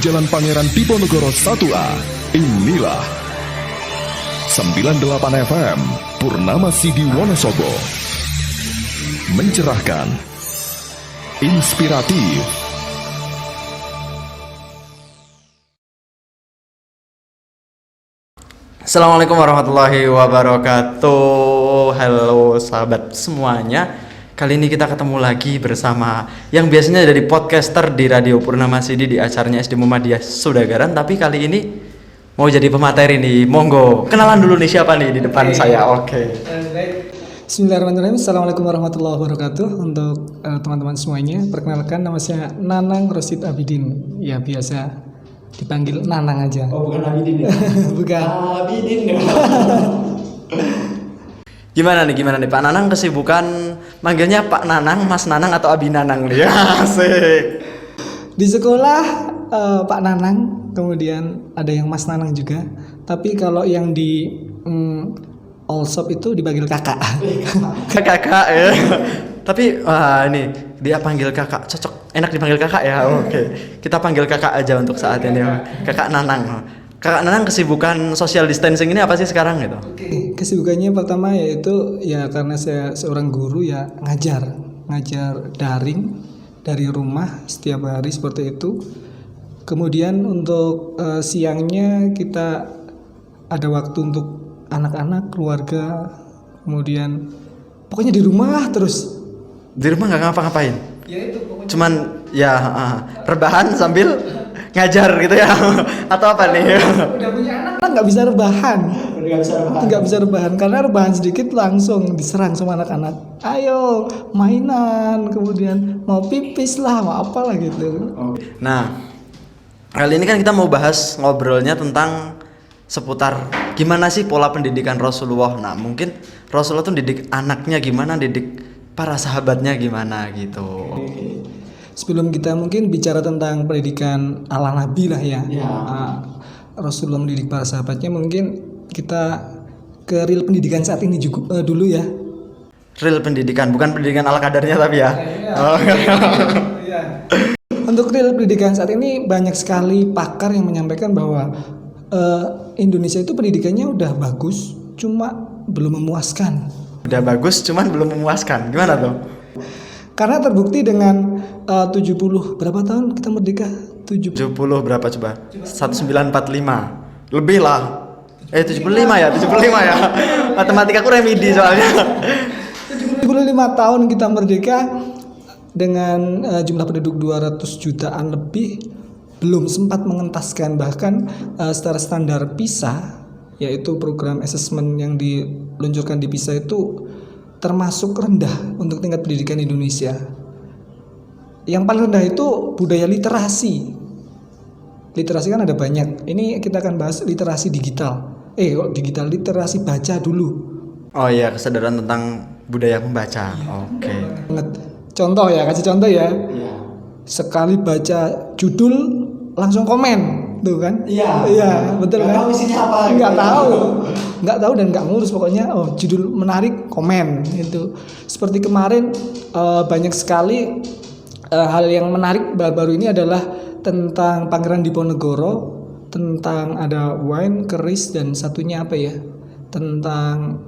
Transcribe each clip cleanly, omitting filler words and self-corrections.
Jalan Pangeran Diponegoro 1A. Inilah 98 FM Purnama Sidi Wonosobo. Mencerahkan, inspiratif. Assalamualaikum warahmatullahi wabarakatuh. Halo sahabat semuanya. Kali ini kita ketemu lagi bersama yang biasanya jadi podcaster di Radio Purnama Sidi di acaranya SD Muhammadiyah Sudagaran. Tapi kali ini mau jadi pemateri nih. Monggo, kenalan dulu nih siapa nih di depan saya. Oke. Bismillahirrahmanirrahim. Assalamualaikum warahmatullahi wabarakatuh. Untuk teman-teman semuanya, perkenalkan nama saya Nanang Rosid Abidin. Ya biasa dipanggil Nanang aja. Oh, bukan Abidin ya? Bukan. Abidin. Gimana nih Pak Nanang, kesibukan manggilnya Pak Nanang, Mas Nanang atau Abi Nanang nih? Asik. Di sekolah Pak Nanang, kemudian ada yang Mas Nanang juga. Tapi kalau yang di all shop itu dipanggil kakak. Kakak ya. Tapi ini dia panggil kakak, cocok, enak dipanggil kakak ya. Oke. Kita panggil kakak aja untuk saat ini. Kakak Nanang. Kakak Nanang, kesibukan social distancing ini apa sih sekarang gitu? Oke, kesibukannya pertama yaitu ya karena saya seorang guru ya ngajar daring dari rumah setiap hari seperti itu. Kemudian untuk siangnya kita ada waktu untuk anak-anak, keluarga, kemudian pokoknya di rumah terus. Di rumah nggak ngapa-ngapain? Ya itu pokoknya. Cuman ya rebahan sambil ngajar gitu ya? Atau apa nih? Udah punya anak nggak bisa rebahan. Nggak bisa rebahan karena rebahan sedikit langsung diserang sama anak-anak. Ayo mainan, kemudian mau pipis lah, mau apalah gitu. Nah, kali ini kan kita mau bahas ngobrolnya tentang seputar gimana sih pola pendidikan Rasulullah. Nah, mungkin Rasulullah tuh didik anaknya gimana, didik para sahabatnya gimana gitu. Sebelum kita mungkin bicara tentang pendidikan ala Nabi lah ya. Rasulullah mendidik para sahabatnya, mungkin kita ke real pendidikan saat ini juga dulu ya. Real pendidikan, bukan pendidikan ala kadarnya tapi ya. Untuk real pendidikan saat ini banyak sekali pakar yang menyampaikan bahwa Indonesia itu pendidikannya udah bagus, cuma belum memuaskan. Udah bagus, cuman belum memuaskan. Gimana tuh? Karena terbukti dengan 70 berapa tahun kita merdeka? 70 berapa coba? 1945. Lebih lah. 75 ya. Matematika aku remedi soalnya. 75 tahun kita merdeka dengan jumlah penduduk 200 jutaan lebih, belum sempat mengentaskan, bahkan secara standar PISA, yaitu program assessment yang diluncurkan di PISA itu termasuk rendah untuk tingkat pendidikan Indonesia. Yang paling rendah itu budaya literasi. Literasi kan ada banyak. Ini kita akan bahas literasi digital. Digital, literasi baca dulu. Oh iya, kesadaran tentang budaya membaca. Oke. Contoh ya, kasih contoh ya. Sekali baca judul langsung komen. Tuh kan? Iya, betul kan? Tahu isinya apa? Nggak tahu dan nggak ngurus, pokoknya judul menarik komen itu. Seperti kemarin banyak sekali hal yang menarik baru-baru ini adalah tentang Pangeran Diponegoro, tentang ada wine, keris, dan satunya apa ya? Tentang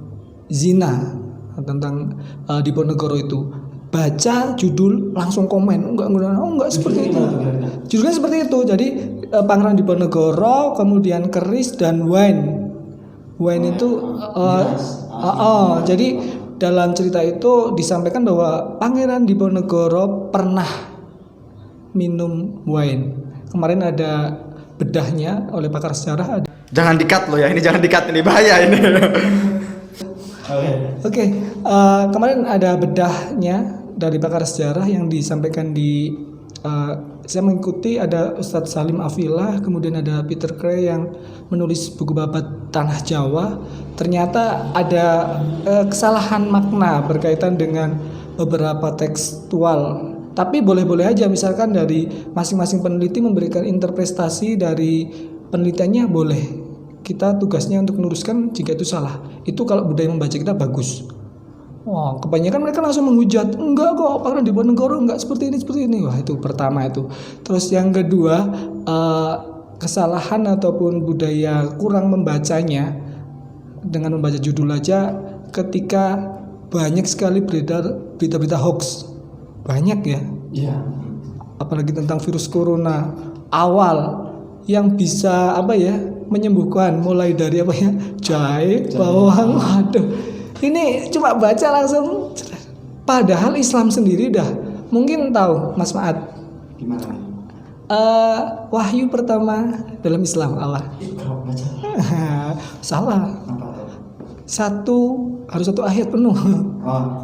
zina, tentang Diponegoro itu. Baca judul langsung komen, enggak seperti itu. Judulnya seperti itu. Jadi Pangeran Diponegoro, kemudian keris dan wine. Wine itu jadi dalam cerita itu disampaikan bahwa Pangeran Diponegoro pernah minum wine. Kemarin ada bedahnya oleh pakar sejarah. Jangan di-cut loh ya, ini jangan di-cut, ini bahaya ini. Oke, kemarin ada bedahnya dari pakar sejarah yang disampaikan di saya mengikuti, ada Ustadz Salim Afillah, kemudian ada Peter Cray yang menulis buku babat Tanah Jawa. Ternyata ada kesalahan makna berkaitan dengan beberapa tekstual. Tapi boleh-boleh aja, misalkan dari masing-masing peneliti memberikan interpretasi dari penelitiannya, boleh. Kita tugasnya untuk meluruskan jika itu salah. Itu kalau budaya membaca kita bagus. Wah, kebanyakan mereka langsung menghujat, enggak kok, Pangeran Diponegoro enggak seperti ini. Wah, itu pertama itu. Terus yang kedua, kesalahan ataupun budaya kurang membacanya dengan membaca judul aja, ketika banyak sekali beredar berita-berita hoax. Banyak ya. Iya. Apalagi tentang virus corona awal yang bisa menyembuhkan, mulai dari jahe, bawang. Waduh. Ini cuma baca langsung. Padahal Islam sendiri dah mungkin tahu, Mas Maat. Gimana? Wahyu pertama dalam Islam Allah. Salah. Satu harus satu ayat penuh.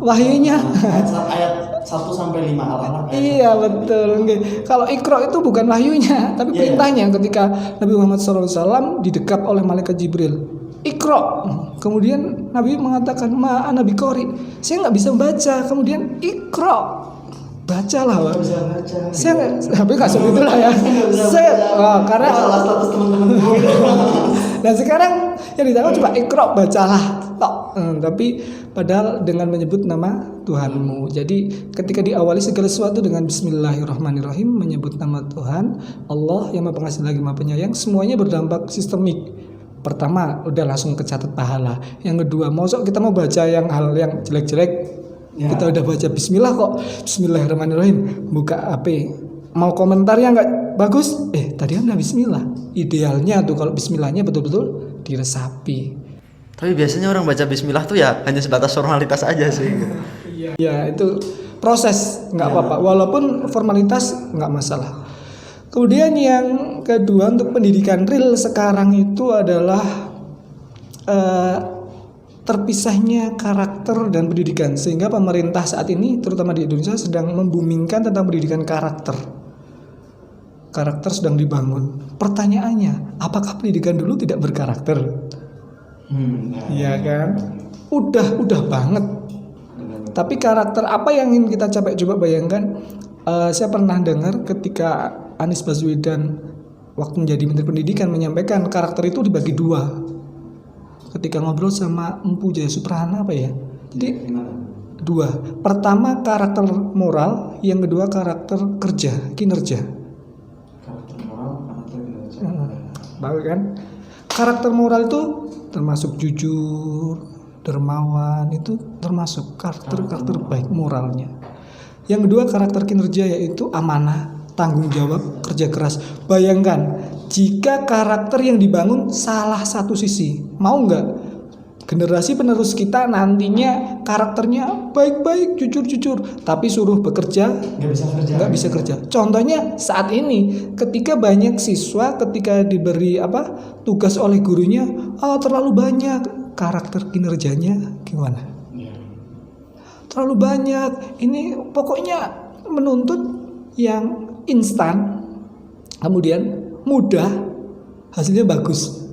Wahyunya. Ayat 1 sampai 5 Al-Alaq. Iya betul. Kalau Iqra itu bukan wahyunya, tapi perintahnya ketika Nabi Muhammad SAW didekap oleh malaikat Jibril. Iqra. Kemudian Nabi mengatakan ana biqori. Saya nggak bisa membaca. Kemudian Iqra. Bacalah. Saya tapi nggak seperti itulah ya. Karena salah status teman-teman. Dan sekarang yang ditangkap coba Iqra, bacalah. Tapi padahal dengan menyebut nama Tuhanmu. Jadi ketika diawali segala sesuatu dengan Bismillahirrahmanirrahim, menyebut nama Tuhan Allah yang Maha Pengasih lagi Maha Penyayang, semuanya berdampak sistemik. Pertama udah langsung kecatat pahala. Yang kedua, mosok kita mau baca yang hal yang jelek-jelek, kita udah baca Bismillah kok, Bismillahirrahmanirrahim, buka HP, mau komentarnya nggak bagus, tadi kan udah Bismillah. Idealnya tuh kalau Bismillahnya betul-betul diresapi. Tapi biasanya orang baca Bismillah tuh ya hanya sebatas formalitas aja sih. Ya itu proses, nggak apa-apa, walaupun formalitas nggak masalah. Kemudian yang kedua, untuk pendidikan real sekarang itu adalah terpisahnya karakter dan pendidikan, sehingga pemerintah saat ini terutama di Indonesia sedang membumingkan tentang pendidikan karakter. Karakter sedang dibangun. Pertanyaannya, apakah pendidikan dulu tidak berkarakter? Iya kan? Udah banget. Tapi karakter apa yang ingin kita capai? Coba bayangkan. Saya pernah dengar ketika Anies Baswedan waktu menjadi Menteri Pendidikan menyampaikan karakter itu dibagi dua. Ketika ngobrol sama Empu Jaya Suprana Jadi dua. Pertama karakter moral, yang kedua karakter kinerja. Karakter moral, karakter kinerja. Bagus kan? Karakter moral itu termasuk jujur, dermawan, itu termasuk karakter baik moralnya. Yang kedua karakter kinerja, yaitu amanah, tanggung jawab, kerja keras. Bayangkan jika karakter yang dibangun salah satu sisi, mau nggak generasi penerus kita nantinya karakternya baik-baik, jujur-jujur, tapi suruh bekerja nggak bisa kerja. Contohnya saat ini ketika banyak siswa ketika diberi tugas oleh gurunya terlalu banyak, karakter kinerjanya gimana? Terlalu banyak, ini pokoknya menuntut yang instan, kemudian mudah, hasilnya bagus.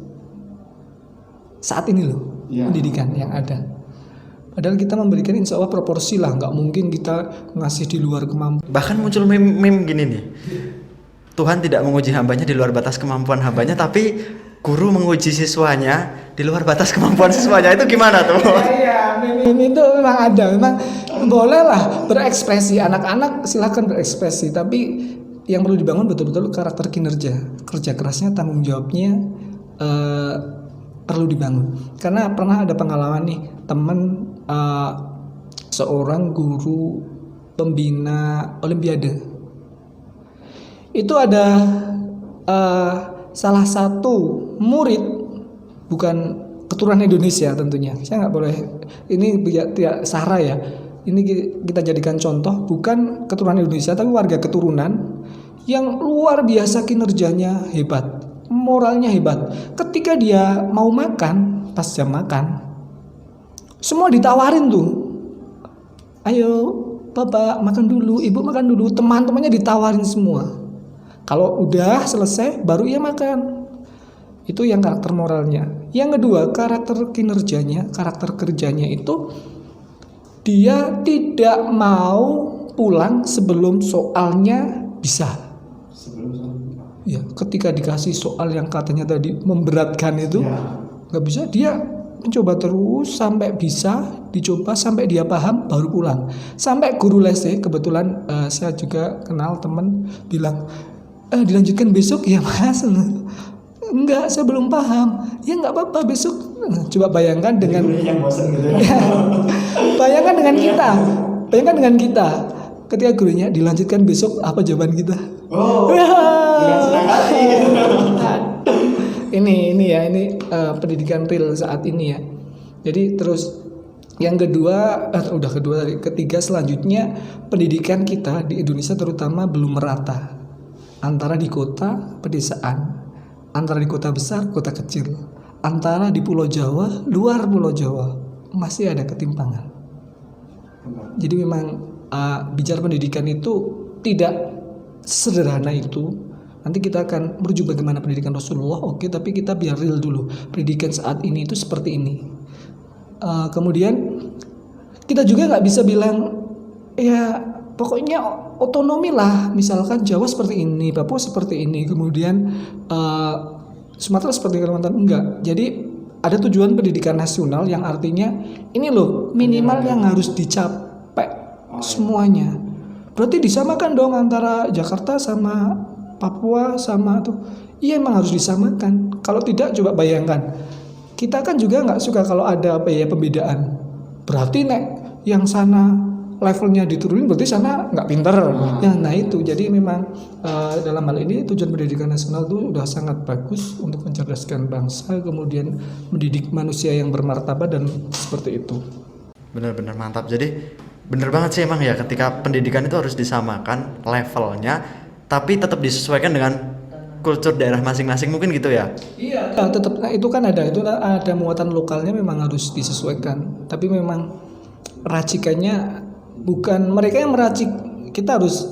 Saat ini loh pendidikan yang ada. Padahal kita memberikan insya Allah proporsi lah, nggak mungkin kita ngasih di luar kemampuan. Bahkan muncul meme gini nih, Tuhan tidak menguji hambanya di luar batas kemampuan hambanya, tapi guru menguji siswanya di luar batas kemampuan siswanya. Itu gimana tuh? Iya, meme itu memang ada. Memang bolehlah berekspresi, anak-anak silakan berekspresi, tapi yang perlu dibangun betul-betul karakter kinerja, kerja kerasnya, tanggung jawabnya perlu dibangun. Karena pernah ada pengalaman nih, teman seorang guru pembina Olimpiade. Itu ada salah satu murid, bukan keturunan Indonesia tentunya. Saya nggak boleh, ini tidak sara ya. Ini kita jadikan contoh, bukan keturunan Indonesia tapi warga keturunan yang luar biasa kinerjanya hebat, moralnya hebat. Ketika dia mau makan, pas jam makan, semua ditawarin tuh. Ayo, Bapak makan dulu, Ibu makan dulu, teman-temannya ditawarin semua. Kalau udah selesai baru ia makan. Itu yang karakter moralnya. Yang kedua, karakter kinerjanya, karakter kerjanya itu dia tidak mau pulang sebelum soalnya bisa. Ya, ketika dikasih soal yang katanya tadi memberatkan itu, nggak bisa, dia mencoba terus sampai bisa dicoba, sampai dia paham baru pulang. Sampai guru lesnya kebetulan saya juga kenal temen bilang dilanjutkan besok ya Mas. Enggak, saya belum paham. Ya enggak apa-apa besok. Coba bayangkan dengan yang bosan gitu bayangkan dengan kita ketika gurunya dilanjutkan besok, apa jawaban kita? Dengan senang hati. Ini pendidikan real saat ini ya. Jadi terus yang kedua, ketiga selanjutnya, pendidikan kita di Indonesia terutama belum merata antara di kota pedesaan, antara di kota besar, kota kecil, antara di Pulau Jawa, luar Pulau Jawa, masih ada ketimpangan. Jadi memang bicara pendidikan itu tidak sederhana itu. Nanti kita akan merujuk bagaimana pendidikan Rasulullah, oke, tapi kita biar real dulu. Pendidikan saat ini itu seperti ini. Kemudian kita juga nggak bisa bilang ya pokoknya otonomi lah. Misalkan Jawa seperti ini, Papua seperti ini, kemudian Sumatera seperti Kalimantan, enggak. Jadi ada tujuan pendidikan nasional yang artinya ini loh minimal yang harus dicapai semuanya. Berarti disamakan dong antara Jakarta sama Papua sama tuh. Iya emang harus disamakan. Kalau tidak coba bayangkan. Kita kan juga nggak suka kalau ada pembedaan. Berarti yang sana levelnya diturunin berarti sana nggak pinter. Nah itu jadi memang dalam hal ini tujuan pendidikan nasional itu udah sangat bagus untuk mencerdaskan bangsa, kemudian mendidik manusia yang bermartabat dan seperti itu. Benar-benar mantap. Jadi benar banget sih emang ya, ketika pendidikan itu harus disamakan levelnya, tapi tetap disesuaikan dengan kultur daerah masing-masing, mungkin gitu ya. Iya. Tetap itu kan ada muatan lokalnya, memang harus disesuaikan. Tapi memang racikannya bukan mereka yang meracik. Kita harus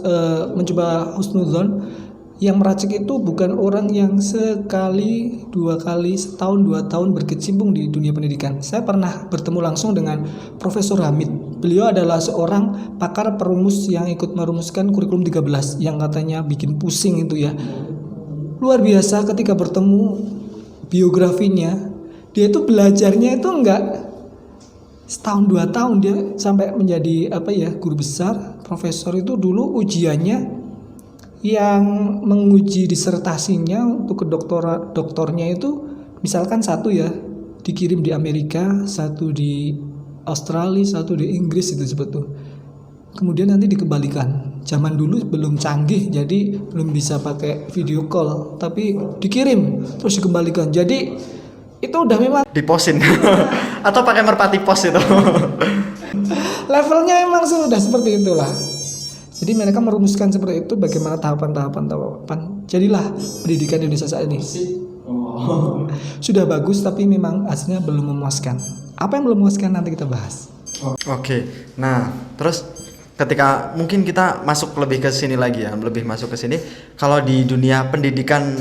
mencoba husnuzon. Yang meracik itu bukan orang yang sekali, dua kali, setahun, 2 tahun berkecimpung di dunia pendidikan. Saya pernah bertemu langsung dengan Profesor Hamid. Beliau adalah seorang pakar perumus yang ikut merumuskan kurikulum 13 yang katanya bikin pusing itu ya. Luar biasa ketika bertemu biografinya. Dia itu belajarnya itu enggak setahun 2 tahun, dia sampai menjadi guru besar. Profesor itu dulu ujiannya yang menguji disertasinya untuk doktornya itu misalkan satu ya dikirim di Amerika, satu di Australia, satu di Inggris itu sebetulnya. Kemudian nanti dikembalikan. Zaman dulu belum canggih, jadi belum bisa pakai video call, tapi dikirim terus dikembalikan. Jadi itu udah memang Diposin atau pakai merpati pos itu. levelnya memang sudah seperti itulah. Jadi mereka merumuskan seperti itu bagaimana tahapan. Jadilah pendidikan Indonesia saat ini. Sudah bagus tapi memang hasilnya belum memuaskan. Apa yang belum memuaskan nanti kita bahas. Oke. Nah, terus ketika mungkin kita masuk lebih ke sini lagi ya, lebih masuk ke sini. Kalau di dunia pendidikan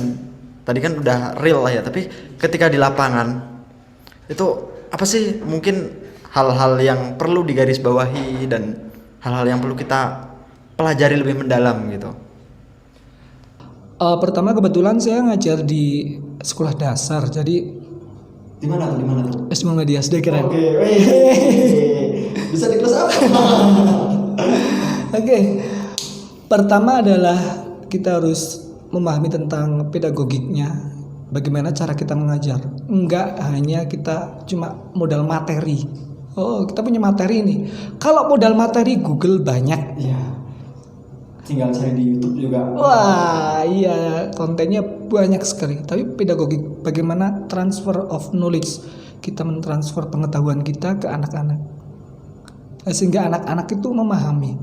tadi kan udah real lah ya, tapi ketika di lapangan itu apa sih mungkin hal-hal yang perlu digarisbawahi dan hal-hal yang perlu kita pelajari lebih mendalam gitu? Pertama kebetulan saya ngajar di sekolah dasar, jadi Di mana tuh? S. Muhammadiyah sudah keren. Oke. Bisa di kelas apa? Oke. Pertama adalah kita harus memahami tentang pedagogiknya, bagaimana cara kita mengajar. Enggak hanya kita cuma modal materi. Oh, kita punya materi nih. Kalau modal materi Google banyak. Iya. Tinggal cari di YouTube juga. Wah, iya, kontennya banyak sekali. Tapi pedagogik, bagaimana transfer of knowledge, kita mentransfer pengetahuan kita ke anak-anak, sehingga anak-anak itu memahami.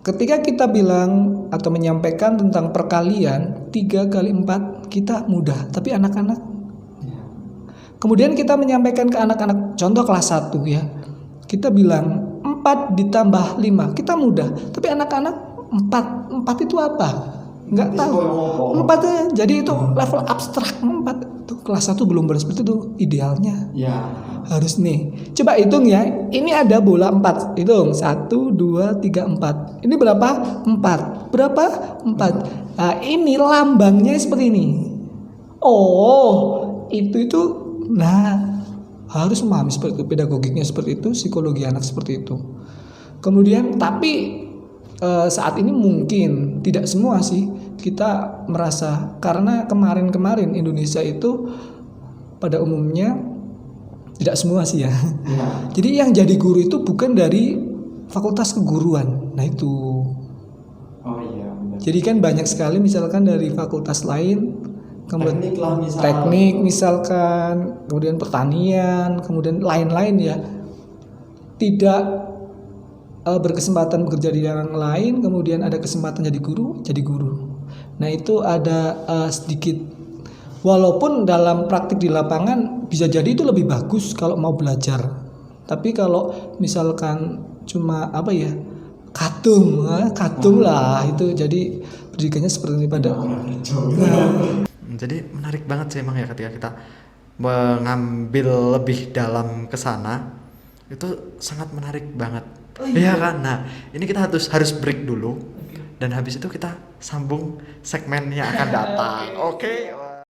Ketika kita bilang atau menyampaikan tentang perkalian 3 kali 4, kita mudah. Tapi anak-anak, kemudian kita menyampaikan ke anak-anak, contoh kelas 1 ya, kita bilang 4 ditambah 5, kita mudah. Tapi anak-anak 4 itu apa? Nggak tahu. 4 jadi itu level abstrak. 4 itu kelas 1 belum seperti itu idealnya. Ya. Harus nih. Coba hitung ya. Ini ada bola 4. Hitung 1 2 3 4. Ini berapa? 4. Berapa? 4. Nah, ini lambangnya seperti ini. Oh, itu. Nah, harus memahami seperti itu, pedagogiknya seperti itu, psikologi anak seperti itu. Kemudian tapi saat ini mungkin tidak semua sih kita merasa, karena kemarin-kemarin Indonesia itu pada umumnya tidak semua sih ya. Jadi yang jadi guru itu bukan dari fakultas keguruan. Nah itu. Oh iya, benar. Jadi kan banyak sekali misalkan dari fakultas lain, kemudian Teknik lah misal. teknik misalkan, kemudian pertanian, kemudian lain-lain ya. Tidak berkesempatan bekerja di yang lain, kemudian ada kesempatan jadi guru. Nah itu ada sedikit, walaupun dalam praktik di lapangan bisa jadi itu lebih bagus kalau mau belajar. Tapi kalau misalkan cuma katung lah itu, jadi pendidikannya seperti ini pada. Jadi menarik banget sih emang ya ketika kita mengambil lebih dalam ke sana, itu sangat menarik banget. Iya kan? Nah, ini kita harus break dulu dan habis itu kita sambung segmen yang akan datang. Oke.